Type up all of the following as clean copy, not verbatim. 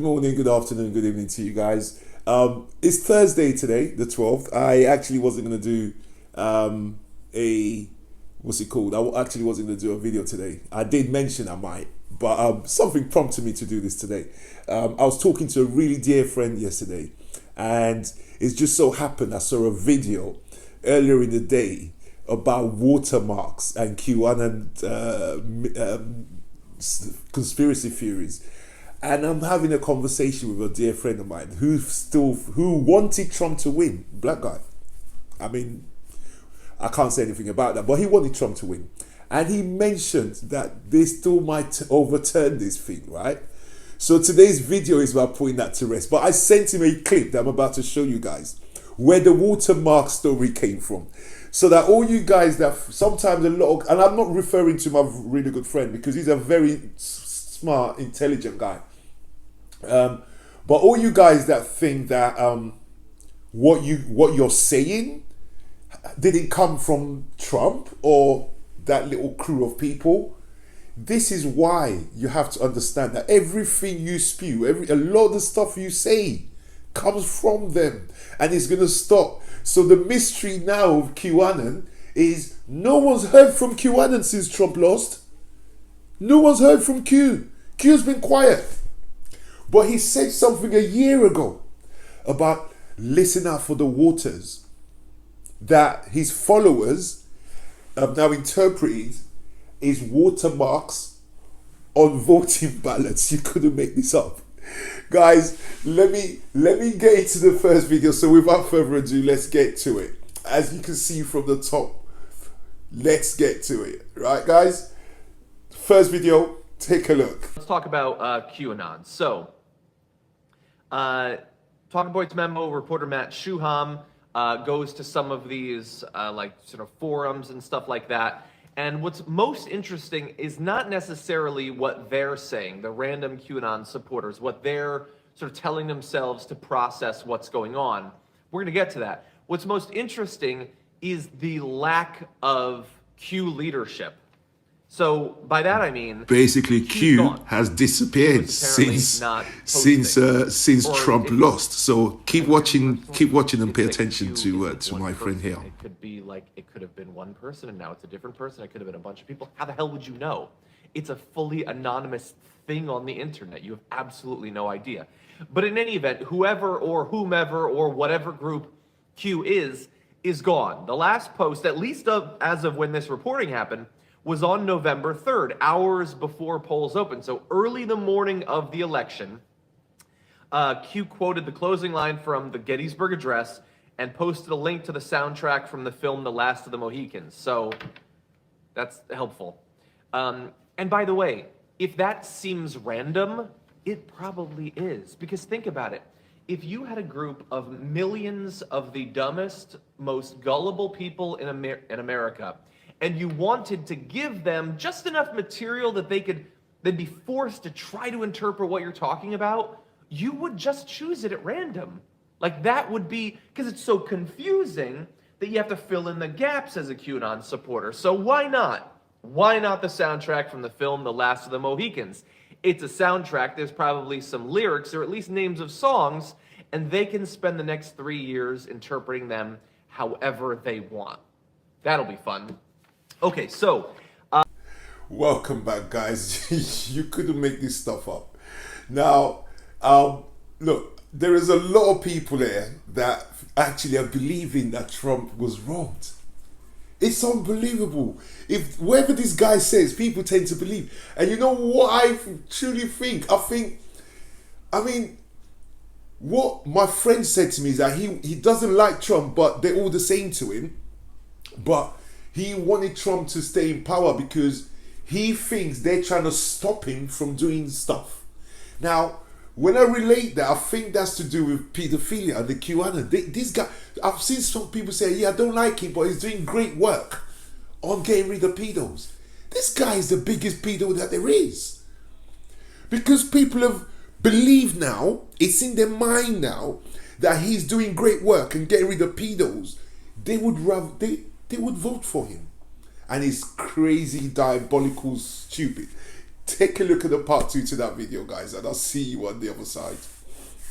morning, good afternoon, good evening to you guys. It's Thursday today, the 12th. I actually wasn't going to do what's it called? I actually wasn't going to do a video today. I did mention I might, but something prompted me to do this today. I was talking to a really dear friend yesterday, and it just so happened I saw a video earlier in the day about watermarks and QAnon conspiracy theories. And I'm having a conversation with a dear friend of mine who wanted Trump to win, black guy. I mean, I can't say anything about that, but he wanted Trump to win. And he mentioned that they still might overturn this thing, right? So today's video is about putting that to rest. But I sent him a clip that I'm about to show you guys where the watermark story came from. So that all you guys that sometimes and I'm not referring to my really good friend because he's a very smart, intelligent guy. But all you guys that think that what you're saying didn't come from Trump or that little crew of people, this is why you have to understand that everything you spew, a lot of the stuff you say comes from them, and it's gonna stop. So the mystery now of QAnon is no one's heard from QAnon since Trump lost. No one's heard from Q. Q's been quiet. But he said something a year ago about listen out for the waters that his followers have now interpreted is watermarks on voting ballots. You couldn't make this up. Guys, let me get into the first video. So without further ado, let's get to it. As you can see from the top, let's get to it. Right, guys? First video, take a look. Let's talk about QAnon. So, Talking Points memo, reporter Matt Shuham goes to some of these like sort of forums and stuff like that. And what's most interesting is not necessarily what they're saying, the random QAnon supporters, what they're sort of telling themselves to process what's going on. We're going to get to that. What's most interesting is the lack of Q leadership. So by that I mean basically Q has disappeared since Trump lost. So keep watching and pay attention to my friend here. It could be like it could have been one person and now it's a different person. It could have been a bunch of people. How the hell would you know? It's a fully anonymous thing on the internet. You have absolutely no idea. But in any event, whoever or whomever or whatever group Q is gone. The last post, at least as of when this reporting happened, was on November 3rd, hours before polls opened. So early the morning of the election, Q quoted the closing line from the Gettysburg Address and posted a link to the soundtrack from the film The Last of the Mohicans. So that's helpful. And by the way, if that seems random, it probably is. Because think about it. If you had a group of millions of the dumbest, most gullible people in America, and you wanted to give them just enough material that they'd be forced to try to interpret what you're talking about, you would just choose it at random. Like that would be, because it's so confusing that you have to fill in the gaps as a QAnon supporter. So why not? Why not the soundtrack from the film The Last of the Mohicans? It's a soundtrack, there's probably some lyrics or at least names of songs, and they can spend the next 3 years interpreting them however they want. That'll be fun. Okay, so welcome back, guys. You couldn't make this stuff up. Now, look, there is a lot of people there that actually are believing that Trump was wronged. It's unbelievable. If whatever this guy says, people tend to believe. And you know what I truly think? I mean, what my friend said to me is that he doesn't like Trump, but they're all the same to him. But he wanted Trump to stay in power because he thinks they're trying to stop him from doing stuff. Now, when I relate that, I think that's to do with pedophilia and the QAnon. This guy, I've seen some people say, yeah, I don't like him, but he's doing great work on getting rid of pedos. This guy is the biggest pedo that there is. Because people have believed now, it's in their mind now, that he's doing great work and getting rid of pedos. They would vote for him. And he's crazy, diabolical, stupid. Take a look at the part 2 to that video, guys, and I'll see you on the other side.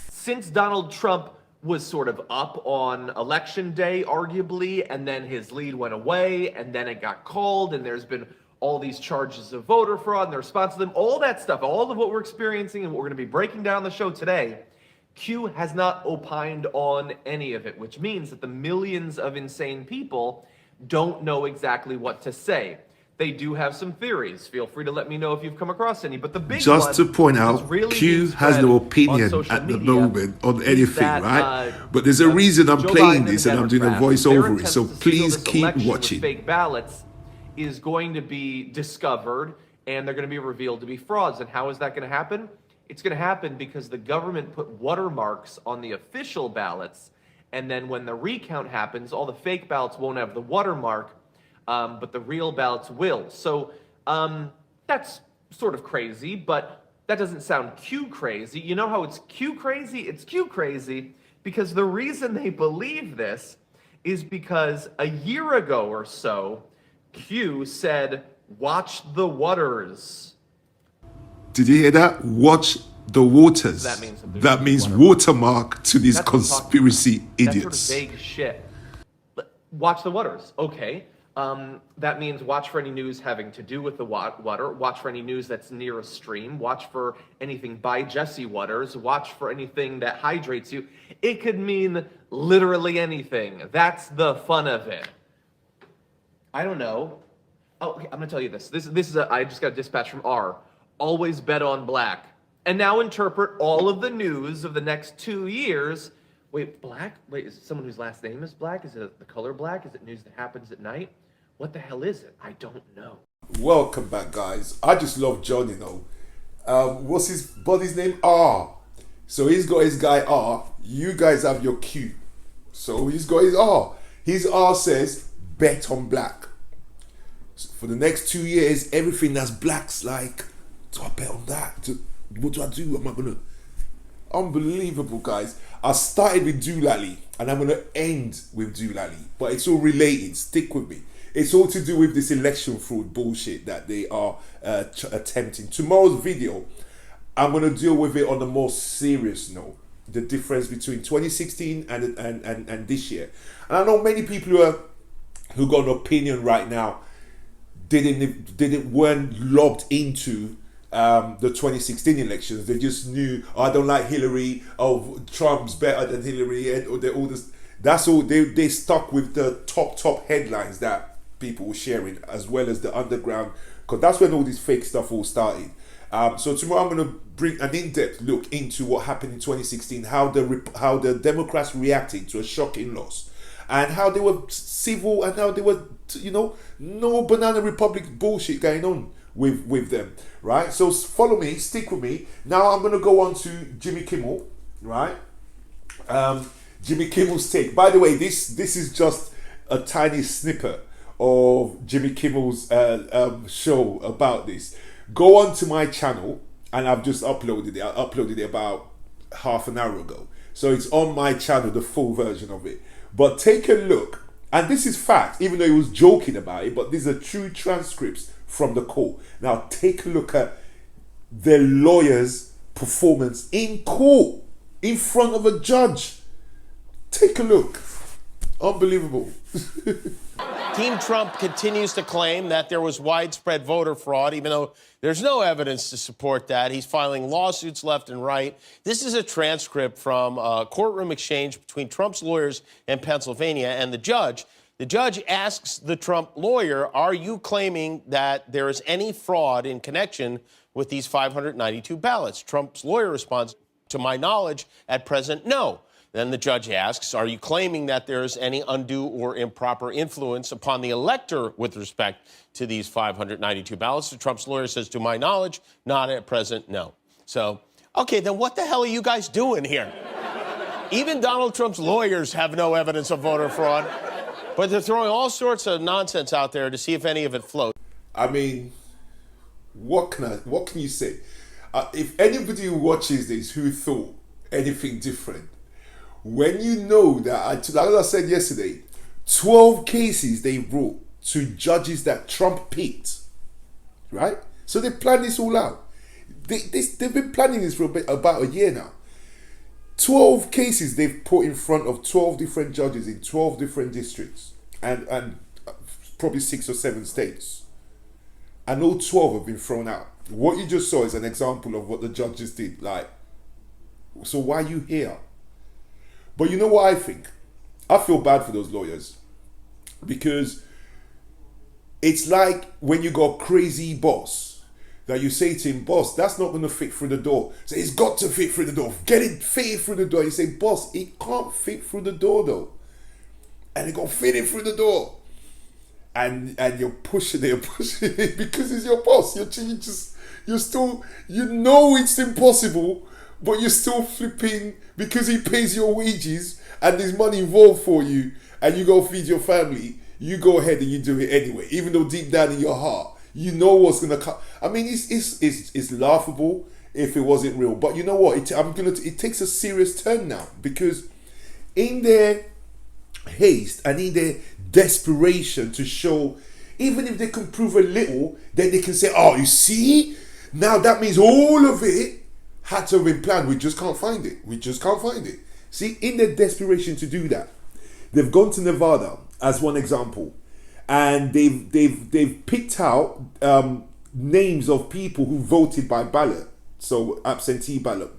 Since Donald Trump was sort of up on election day, arguably, and then his lead went away, and then it got called, and there's been all these charges of voter fraud and the response to them, all that stuff, all of what we're experiencing and what we're going to be breaking down the show today, Q has not opined on any of it, which means that the millions of insane people don't know exactly what to say. They do have some theories. Feel free to let me know if you've come across any. But the big just one, to point out, really Q has no opinion at the moment on anything, that, right? But there's a reason I'm Joe playing Biden this and and I'm doing a Democrats, voice their over it. attempts So to steal please this keep election with watching. fake ballots is going to be discovered, and they're going to be revealed to be frauds. And how is that going to happen? It's going to happen because the government put watermarks on the official ballots, and then when the recount happens, all the fake ballots won't have the watermark, but the real ballots will. So that's sort of crazy, but that doesn't sound Q crazy. You know how it's Q crazy? It's Q crazy because the reason they believe this is because a year ago or so, Q said, "Watch the waters." Did you hear that? Watch the waters. That means watermark to these That's what I'm talking conspiracy about. idiots. That's sort of vague shit. Watch the waters. Okay. That means watch for any news having to do with the water. Watch for any news that's near a stream. Watch for anything by Jesse Waters. Watch for anything that hydrates you. It could mean literally anything. That's the fun of it. I don't know. Oh, okay, I'm gonna tell you this. This is I just got a dispatch from R. Always bet on black. And now interpret all of the news of the next 2 years. Wait, black? Wait, is it someone whose last name is black? Is it the color black? Is it news that happens at night? What the hell is it? I don't know. Welcome back, guys. I just love John, you know. What's his body's name? R. So he's got his guy R. You guys have your Q. So he's got his R. His R says, bet on black. So for the next 2 years, everything that's black's like, do I bet on that? What do I do? Am I going to... Unbelievable, guys. I started with Doolally and I'm going to end with Doolally, but it's all related. Stick with me. It's all to do with this election fraud bullshit that they are attempting. Tomorrow's video, I'm going to deal with it on a more serious note. The difference between 2016 and this year. And I know many people who got an opinion right now weren't logged into the 2016 elections. They just knew, oh, I don't like Hillary, oh, Trump's better than Hillary, and all this. That's all. They stuck with the top headlines that people were sharing, as well as the underground, because that's when all this fake stuff all started. So tomorrow I'm going to bring an in-depth look into what happened in 2016, how the Democrats reacted to a shocking loss, and how they were civil, and how they were, no banana republic bullshit going on with them, right? So follow me, stick with me. Now I'm going to go on to Jimmy Kimmel, right? Jimmy Kimmel's take. By the way, this is just a tiny snippet of Jimmy Kimmel's show about this. Go on to my channel, and I've just uploaded it. I uploaded it about half an hour ago. So it's on my channel, the full version of it. But take a look, and this is fact, even though he was joking about it, but these are true transcripts from the court. Now take a look at the lawyer's performance in court, in front of a judge. Take a look. Unbelievable. Team Trump continues to claim that there was widespread voter fraud, even though there's no evidence to support that. He's filing lawsuits left and right. This is a transcript from a courtroom exchange between Trump's lawyers in Pennsylvania and the judge. The judge asks the Trump lawyer, are you claiming that there is any fraud in connection with these 592 ballots? Trump's lawyer responds, to my knowledge, at present, no. Then the judge asks, are you claiming that there's any undue or improper influence upon the elector with respect to these 592 ballots? The Trump's lawyer says, to my knowledge, not at present, no. So, okay, then what the hell are you guys doing here? Even Donald Trump's lawyers have no evidence of voter fraud, but they're throwing all sorts of nonsense out there to see if any of it floats. I mean, what can you say? If anybody who watches this who thought anything different, when you know that, like I said yesterday, 12 cases they brought to judges that Trump picked, right? So they planned this all out. They've been planning this for about a year now. 12 cases they've put in front of 12 different judges in 12 different districts and probably 6 or 7 states. And all 12 have been thrown out. What you just saw is an example of what the judges did. Like, so why are you here? But you know what I think? I feel bad for those lawyers, because it's like when you got a crazy boss that you say to him, boss, that's not going to fit through the door. So it's got to fit through the door. Get it fitted through the door. You say, boss, it can't fit through the door though. And it got fitted through the door. And you're pushing it because it's your boss. You're still, you know it's impossible, but you're still flipping because he pays your wages and there's money involved for you, and you go feed your family. You go ahead and you do it anyway, even though deep down in your heart you know what's gonna come. I mean, it's laughable if it wasn't real, but you know what? It takes a serious turn now, because in their haste and in their desperation to show, even if they can prove a little, then they can say, oh, you see, now that means all of it had to have been planned. We just can't find it. We just can't find it. See, in their desperation to do that, they've gone to Nevada as one example, and they've picked out names of people who voted by ballot, so absentee ballot.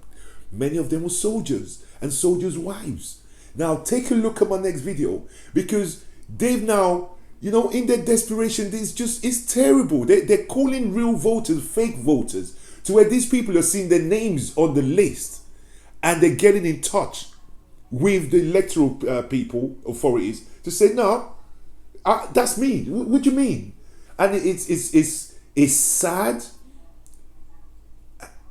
Many of them were soldiers and soldiers' wives. Now take a look at my next video, because they've now, you know, in their desperation, it's terrible. They're calling real voters fake voters, to where these people are seeing their names on the list and they're getting in touch with the electoral authorities to say, no, that's me. What do you mean? And it's sad.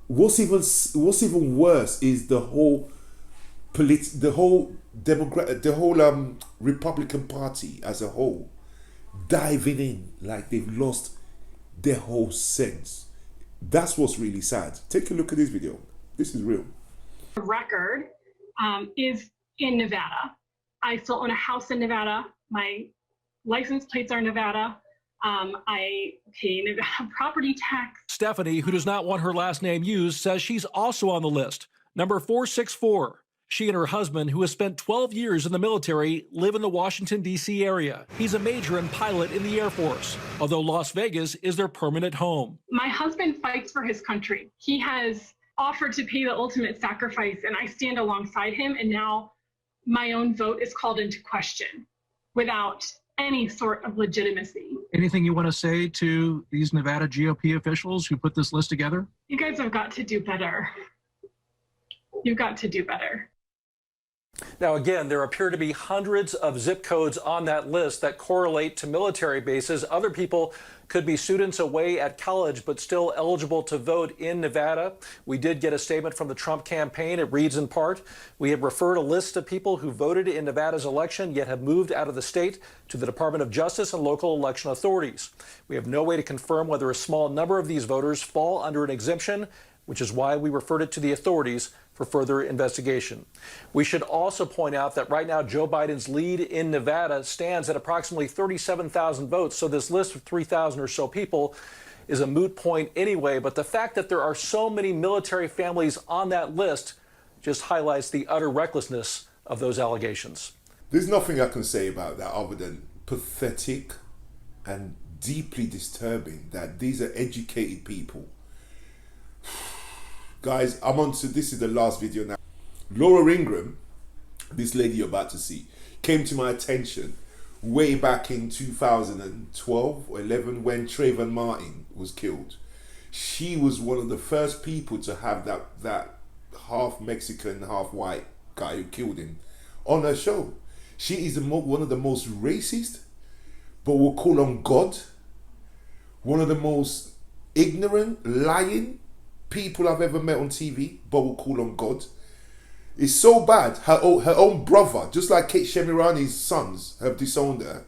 What's even worse is the whole Republican Party as a whole diving in like they've lost their whole sense. That's what's really sad. Take a look at this video. This is real. The record is in Nevada. I still own a house in Nevada. My license plates are in Nevada. I pay Nevada property tax. Stephanie, who does not want her last name used, says she's also on the list. Number 464. She and her husband, who has spent 12 years in the military, live in the Washington, D.C. area. He's a major and pilot in the Air Force, although Las Vegas is their permanent home. My husband fights for his country. He has offered to pay the ultimate sacrifice, and I stand alongside him, and now my own vote is called into question without any sort of legitimacy. Anything you want to say to these Nevada GOP officials who put this list together? You guys have got to do better. You've got to do better. Now, again, there appear to be hundreds of zip codes on that list that correlate to military bases. Other people could be students away at college but still eligible to vote in Nevada. We did get a statement from the Trump campaign. It reads in part, we have referred a list of people who voted in Nevada's election yet have moved out of the state to the Department of Justice and local election authorities. We have no way to confirm whether a small number of these voters fall under an exemption, which is why we referred it to the authorities for further investigation. We should also point out that right now Joe Biden's lead in Nevada stands at approximately 37,000 votes, so this list of 3,000 or so people is a moot point anyway, but the fact that there are so many military families on that list just highlights the utter recklessness of those allegations. There's nothing I can say about that other than pathetic and deeply disturbing that these are educated people. Guys, I'm on to, this is the last video now. Laura Ingraham, this lady you're about to see, came to my attention way back in 2012 or 11 when Trayvon Martin was killed. She was one of the first people to have that half Mexican, half white guy who killed him on her show. She is one of the most racist, but we'll call on God, one of the most ignorant, lying people I've ever met on TV, but will call on God. It's so bad. Her own brother, just like Kate Shemirani's sons have disowned her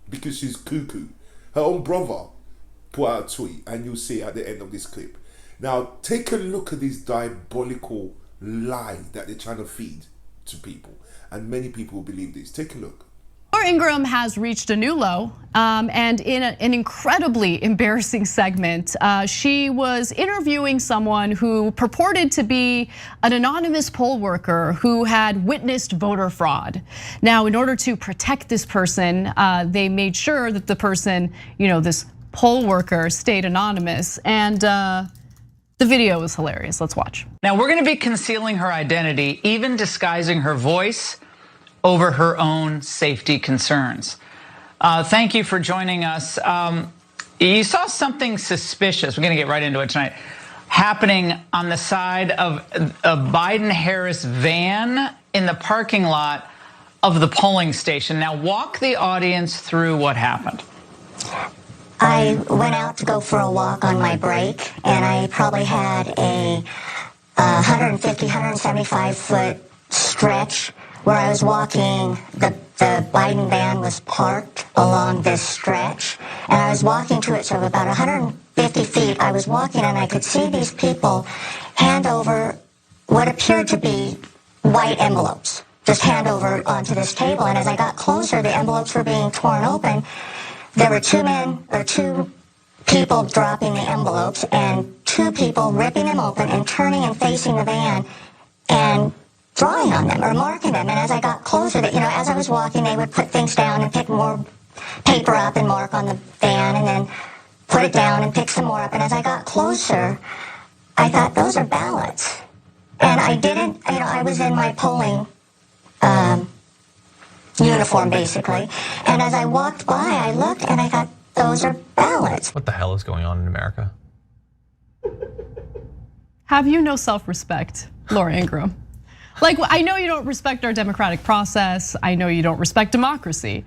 because she's cuckoo. Her own brother put out a tweet, and you'll see at the end of this clip. Now, take a look at this diabolical lie that they're trying to feed to people, and many people will believe this. Take a look. Laura Ingraham has reached a new low, and in an incredibly embarrassing segment, she was interviewing someone who purported to be an anonymous poll worker who had witnessed voter fraud. Now, in order to protect this person, they made sure that the person, this poll worker, stayed anonymous, and the video was hilarious. Let's watch. Now, we're gonna be concealing her identity, even disguising her voice over her own safety concerns. Thank you for joining us. You saw something suspicious, we're gonna get right into it tonight, happening on the side of a Biden-Harris van in the parking lot of the polling station. Now walk the audience through what happened. I went out to go for a walk on my break, and I probably had a 150, 175 foot stretch where I was walking. The Biden van was parked along this stretch, and I was walking to it, so about 150 feet I was walking, and I could see these people hand over what appeared to be white envelopes, just hand over onto this table. And as I got closer, the envelopes were being torn open. There were two people dropping the envelopes, and two people ripping them open and turning and facing the van and drawing on them or marking them. And as I got closer, as I was walking, they would put things down and pick more paper up and mark on the van, and then put it down and pick some more up. And as I got closer, I thought, those are ballots. And I didn't, I was in my polling uniform, basically. And as I walked by, I looked and I thought, those are ballots. What the hell is going on in America? Have you no self-respect, Laura Ingraham? Like, I know you don't respect our democratic process. I know you don't respect democracy.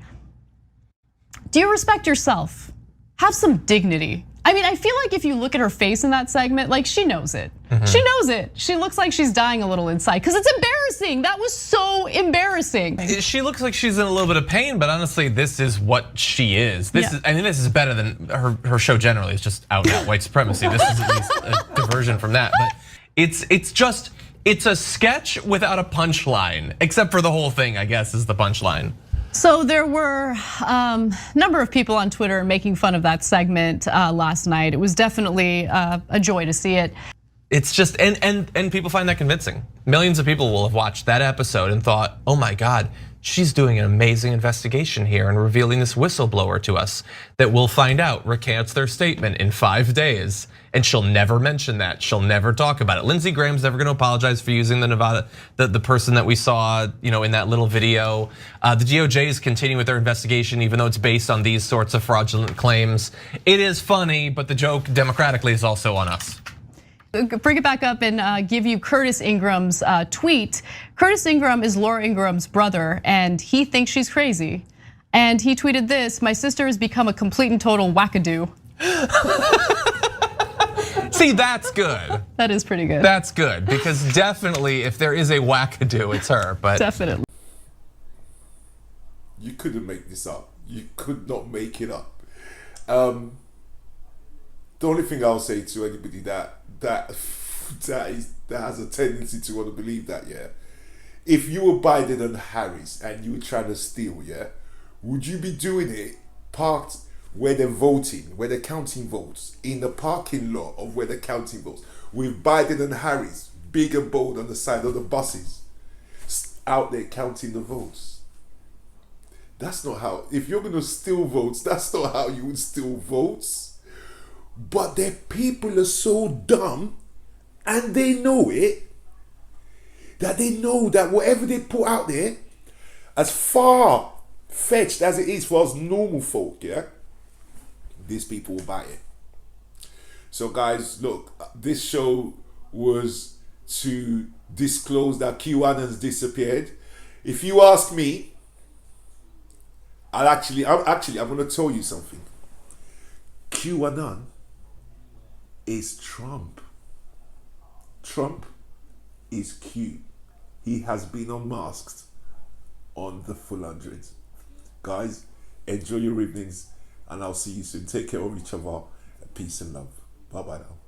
Do you respect yourself? Have some dignity. I mean, I feel like if you look at her face in that segment, like she knows it. She knows it. She looks like she's dying a little inside because it's embarrassing. That was so embarrassing. She looks like she's in a little bit of pain, but honestly, this is what she is. This is better than her show generally. It's just out and out white supremacy. This is at least a diversion from that. But it's a sketch without a punchline, except for the whole thing, I guess, is the punchline. So there were a number of people on Twitter making fun of that segment last night. It was definitely a joy to see it. It's just, and people find that convincing. Millions of people will have watched that episode and thought, oh my God, she's doing an amazing investigation here and revealing this whistleblower to us that we'll find out recants their statement in 5 days. And she'll never mention that. She'll never talk about it. Lindsey Graham's never gonna apologize for using the person that we saw, in that little video. The DOJ is continuing with their investigation, even though it's based on these sorts of fraudulent claims. It is funny, but the joke democratically is also on us. Bring it back up and give you Curtis Ingram's tweet. Curtis Ingram is Laura Ingraham's brother, and he thinks she's crazy. And he tweeted this: "My sister has become a complete and total wackadoo." See, that's good. That is pretty good. That's good, because definitely if there is a wackadoo, it's her, but. Definitely. You couldn't make this up. You could not make it up. The only thing I'll say to anybody that has a tendency to want to believe that, if you were Biden and Harris and you were trying to steal, would you be doing it parked where they're voting, where they're counting votes, in the parking lot of where they're counting votes, with Biden and Harris big and bold on the side of the buses, out there counting the votes? That's not how, if you're gonna steal votes, that's not how you would steal votes. But their people are so dumb, and they know it, that they know that whatever they put out there, as far-fetched as it is for us normal folk, these people will buy it. So guys, look, this show was to disclose that QAnon's disappeared. If you ask me, I'm gonna tell you something. QAnon is Trump. Trump is Q. He has been unmasked on the full 100. Guys, enjoy your evenings, and I'll see you soon. Take care of each other. Peace and love. Bye bye now.